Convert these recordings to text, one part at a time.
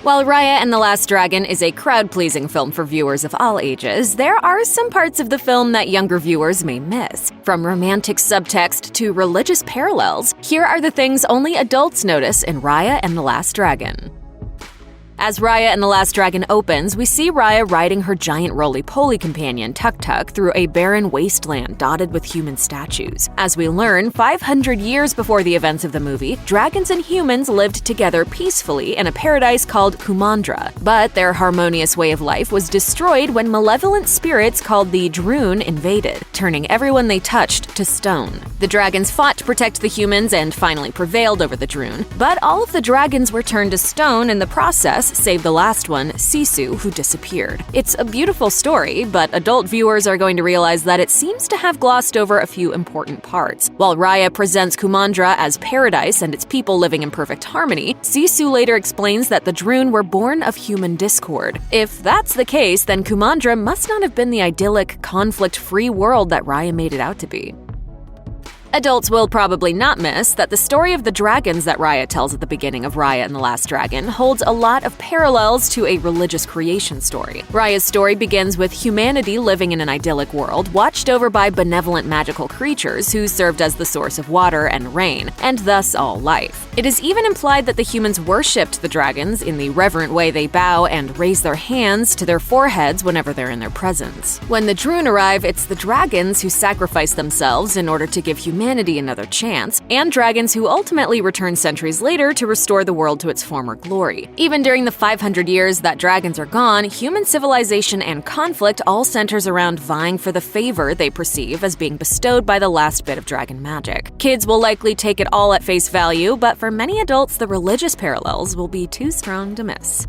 While Raya and the Last Dragon is a crowd-pleasing film for viewers of all ages, there are some parts of the film that younger viewers may miss. From romantic subtext to religious parallels, here are the things only adults notice in Raya and the Last Dragon. As Raya and the Last Dragon opens, we see Raya riding her giant roly-poly companion, Tuk-Tuk, through a barren wasteland dotted with human statues. As we learn, 500 years before the events of the movie, dragons and humans lived together peacefully in a paradise called Kumandra. But their harmonious way of life was destroyed when malevolent spirits called the Druun invaded, turning everyone they touched to stone. The dragons fought to protect the humans and finally prevailed over the Druun, but all of the dragons were turned to stone in the process, save the last one, Sisu, who disappeared. It's a beautiful story, but adult viewers are going to realize that it seems to have glossed over a few important parts. While Raya presents Kumandra as paradise and its people living in perfect harmony, Sisu later explains that the Druun were born of human discord. If that's the case, then Kumandra must not have been the idyllic, conflict-free world that Raya made it out to be. Adults will probably not miss that the story of the dragons that Raya tells at the beginning of Raya and the Last Dragon holds a lot of parallels to a religious creation story. Raya's story begins with humanity living in an idyllic world, watched over by benevolent magical creatures who served as the source of water and rain, and thus all life. It is even implied that the humans worshipped the dragons in the reverent way they bow and raise their hands to their foreheads whenever they're in their presence. When the Druun arrive, it's the dragons who sacrifice themselves in order to give humanity another chance, and dragons who ultimately return centuries later to restore the world to its former glory. Even during the 500 years that dragons are gone, human civilization and conflict all centers around vying for the favor they perceive as being bestowed by the last bit of dragon magic. Kids will likely take it all at face value, but for many adults, the religious parallels will be too strong to miss.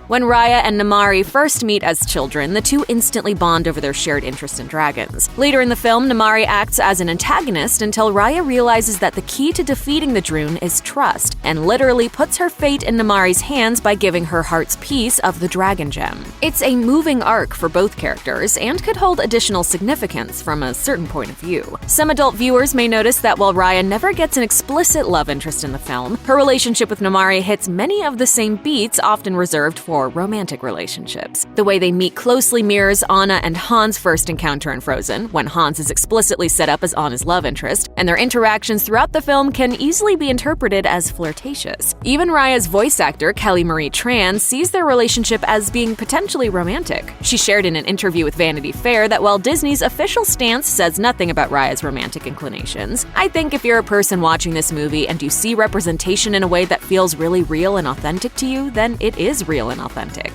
When Raya and Namaari first meet as children, the two instantly bond over their shared interest in dragons. Later in the film, Namaari acts as an antagonist until Raya realizes that the key to defeating the Druun is trust, and literally puts her fate in Namaari's hands by giving her heart's piece of the dragon gem. It's a moving arc for both characters, and could hold additional significance from a certain point of view. Some adult viewers may notice that while Raya never gets an explicit love interest in the film, her relationship with Namaari hits many of the same beats often reserved for romantic relationships. The way they meet closely mirrors Anna and Han's first encounter in Frozen, when Hans is explicitly set up as Anna's love interest, and their interactions throughout the film can easily be interpreted as flirtatious. Even Raya's voice actor, Kelly Marie Tran, sees their relationship as being potentially romantic. She shared in an interview with Vanity Fair that while Disney's official stance says nothing about Raya's romantic inclinations, I think if you're a person watching this movie and you see representation in a way that feels really real and authentic to you, then it is real and authentic.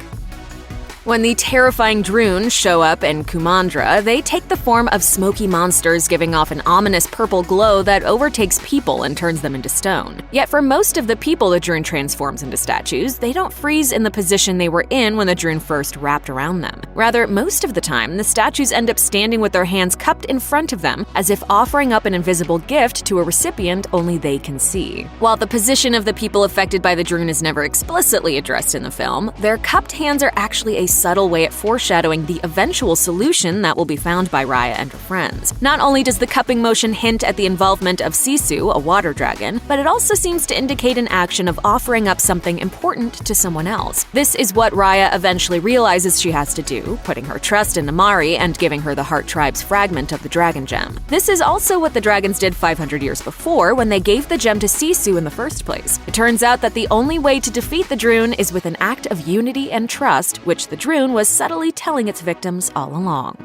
When the terrifying Druun show up in Kumandra, they take the form of smoky monsters giving off an ominous purple glow that overtakes people and turns them into stone. Yet for most of the people the Druun transforms into statues, they don't freeze in the position they were in when the Druun first wrapped around them. Rather, most of the time, the statues end up standing with their hands cupped in front of them, as if offering up an invisible gift to a recipient only they can see. While the position of the people affected by the Druun is never explicitly addressed in the film, their cupped hands are actually a subtle way at foreshadowing the eventual solution that will be found by Raya and her friends. Not only does the cupping motion hint at the involvement of Sisu, a water dragon, but it also seems to indicate an action of offering up something important to someone else. This is what Raya eventually realizes she has to do, putting her trust in Namaari and giving her the Heart Tribe's fragment of the dragon gem. This is also what the dragons did 500 years before when they gave the gem to Sisu in the first place. It turns out that the only way to defeat the Druun is with an act of unity and trust, which the Druun was subtly telling its victims all along.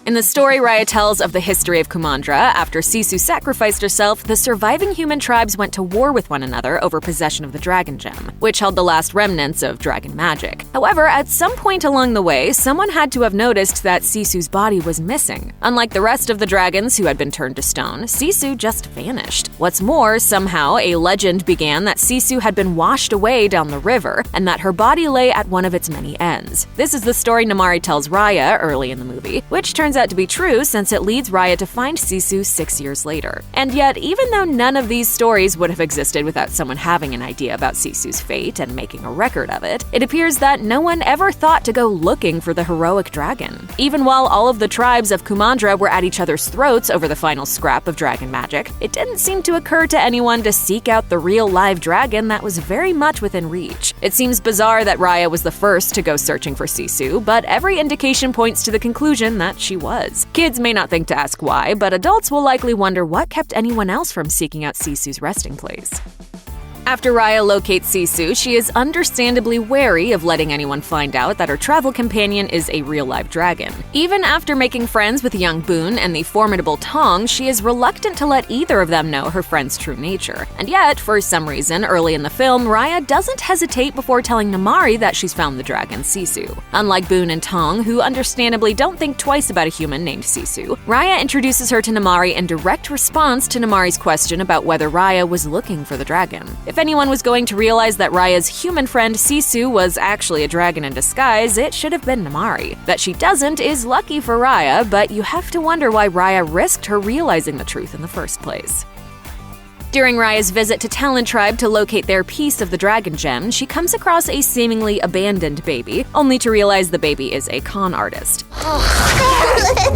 In the story Raya tells of the history of Kumandra, after Sisu sacrificed herself, the surviving human tribes went to war with one another over possession of the dragon gem, which held the last remnants of dragon magic. However, at some point along the way, someone had to have noticed that Sisu's body was missing. Unlike the rest of the dragons who had been turned to stone, Sisu just vanished. What's more, somehow a legend began that Sisu had been washed away down the river, and that her body lay at one of its many ends. This is the story Namaari tells Raya early in the movie, which turns turns out to be true since it leads Raya to find Sisu 6 years later. And yet, even though none of these stories would have existed without someone having an idea about Sisu's fate and making a record of it, it appears that no one ever thought to go looking for the heroic dragon. Even while all of the tribes of Kumandra were at each other's throats over the final scrap of dragon magic, it didn't seem to occur to anyone to seek out the real live dragon that was very much within reach. It seems bizarre that Raya was the first to go searching for Sisu, but every indication points to the conclusion that she was. Kids may not think to ask why, but adults will likely wonder what kept anyone else from seeking out Sisu's resting place. After Raya locates Sisu, she is understandably wary of letting anyone find out that her travel companion is a real-live dragon. Even after making friends with young Boon and the formidable Tong, she is reluctant to let either of them know her friend's true nature. And yet, for some reason, early in the film, Raya doesn't hesitate before telling Namaari that she's found the dragon Sisu. Unlike Boon and Tong, who understandably don't think twice about a human named Sisu, Raya introduces her to Namaari in direct response to Namaari's question about whether Raya was looking for the dragon. If anyone was going to realize that Raya's human friend Sisu was actually a dragon in disguise, it should have been Namaari. That she doesn't is lucky for Raya, but you have to wonder why Raya risked her realizing the truth in the first place. During Raya's visit to Talon Tribe to locate their piece of the dragon gem, she comes across a seemingly abandoned baby, only to realize the baby is a con artist.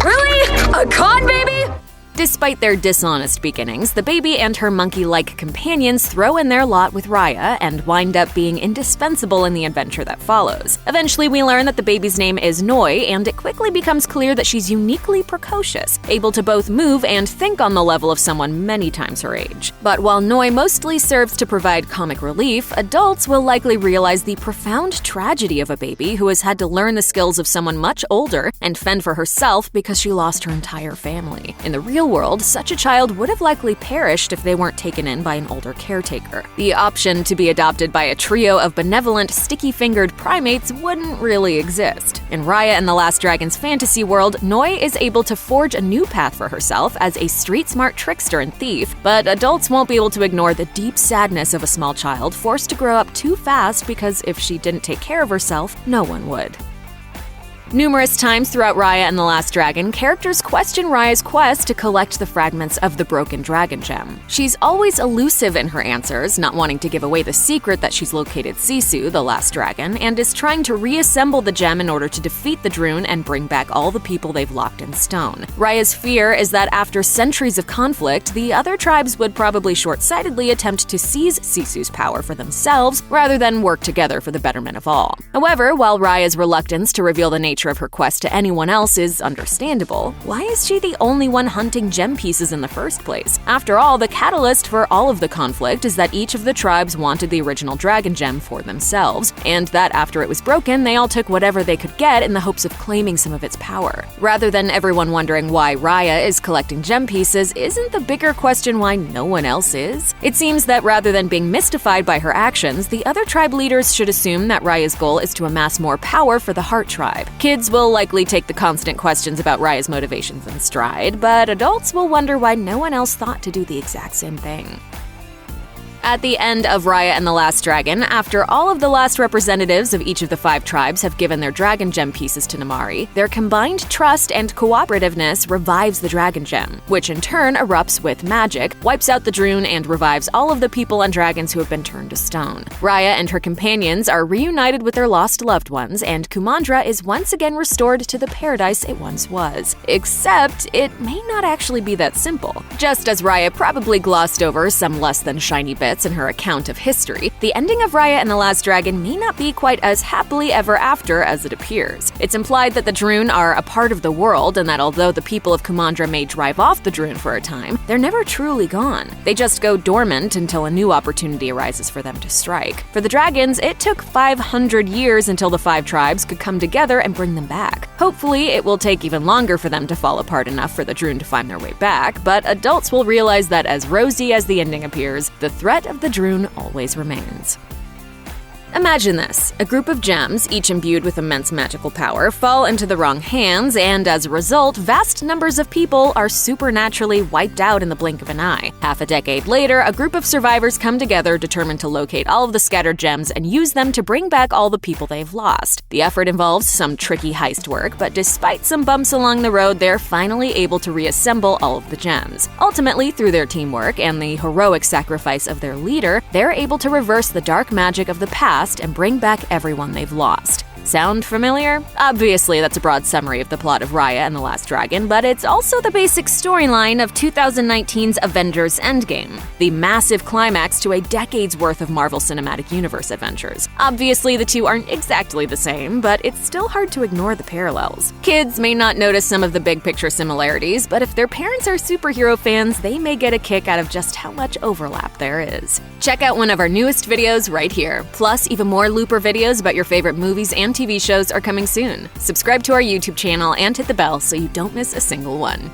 Really? A con baby? Despite their dishonest beginnings, the baby and her monkey-like companions throw in their lot with Raya and wind up being indispensable in the adventure that follows. Eventually, we learn that the baby's name is Noi, and it quickly becomes clear that she's uniquely precocious, able to both move and think on the level of someone many times her age. But while Noi mostly serves to provide comic relief, adults will likely realize the profound tragedy of a baby who has had to learn the skills of someone much older and fend for herself because she lost her entire family. In the real world, such a child would have likely perished if they weren't taken in by an older caretaker. The option to be adopted by a trio of benevolent, sticky-fingered primates wouldn't really exist. In Raya and the Last Dragon's fantasy world, Noi is able to forge a new path for herself as a street-smart trickster and thief, but adults won't be able to ignore the deep sadness of a small child forced to grow up too fast because if she didn't take care of herself, no one would. Numerous times throughout Raya and the Last Dragon, characters question Raya's quest to collect the fragments of the broken dragon gem. She's always elusive in her answers, not wanting to give away the secret that she's located Sisu, the last dragon, and is trying to reassemble the gem in order to defeat the Druun and bring back all the people they've locked in stone. Raya's fear is that after centuries of conflict, the other tribes would probably short-sightedly attempt to seize Sisu's power for themselves rather than work together for the betterment of all. However, while Raya's reluctance to reveal the nature of her quest to anyone else is understandable, why is she the only one hunting gem pieces in the first place? After all, the catalyst for all of the conflict is that each of the tribes wanted the original dragon gem for themselves, and that after it was broken, they all took whatever they could get in the hopes of claiming some of its power. Rather than everyone wondering why Raya is collecting gem pieces, isn't the bigger question why no one else is? It seems that rather than being mystified by her actions, the other tribe leaders should assume that Raya's goal is to amass more power for the Heart Tribe. Kids will likely take the constant questions about Raya's motivations in stride, but adults will wonder why no one else thought to do the exact same thing. At the end of Raya and the Last Dragon, after all of the last representatives of each of the 5 tribes have given their dragon gem pieces to Namaari, their combined trust and cooperativeness revives the dragon gem, which in turn erupts with magic, wipes out the Druun, and revives all of the people and dragons who have been turned to stone. Raya and her companions are reunited with their lost loved ones, and Kumandra is once again restored to the paradise it once was. Except, it may not actually be that simple. Just as Raya probably glossed over some less than shiny bits in her account of history, the ending of Raya and the Last Dragon may not be quite as happily ever after as it appears. It's implied that the Druun are a part of the world, and that although the people of Kumandra may drive off the Druun for a time, they're never truly gone. They just go dormant until a new opportunity arises for them to strike. For the dragons, it took 500 years until the 5 tribes could come together and bring them back. Hopefully, it will take even longer for them to fall apart enough for the Druun to find their way back, but adults will realize that as rosy as the ending appears, the threat of the Druun always remains. Imagine this. A group of gems, each imbued with immense magical power, fall into the wrong hands, and as a result, vast numbers of people are supernaturally wiped out in the blink of an eye. Half a decade later, a group of survivors come together determined to locate all of the scattered gems and use them to bring back all the people they've lost. The effort involves some tricky heist work, but despite some bumps along the road, they're finally able to reassemble all of the gems. Ultimately, through their teamwork and the heroic sacrifice of their leader, they're able to reverse the dark magic of the past and bring back everyone they've lost. Sound familiar? Obviously, that's a broad summary of the plot of Raya and the Last Dragon, but it's also the basic storyline of 2019's Avengers Endgame, the massive climax to a decade's worth of Marvel Cinematic Universe adventures. Obviously, the two aren't exactly the same, but it's still hard to ignore the parallels. Kids may not notice some of the big picture similarities, but if their parents are superhero fans, they may get a kick out of just how much overlap there is. Check out one of our newest videos right here. Plus, even more Looper videos about your favorite movies and TV shows are coming soon. Subscribe to our YouTube channel and hit the bell so you don't miss a single one.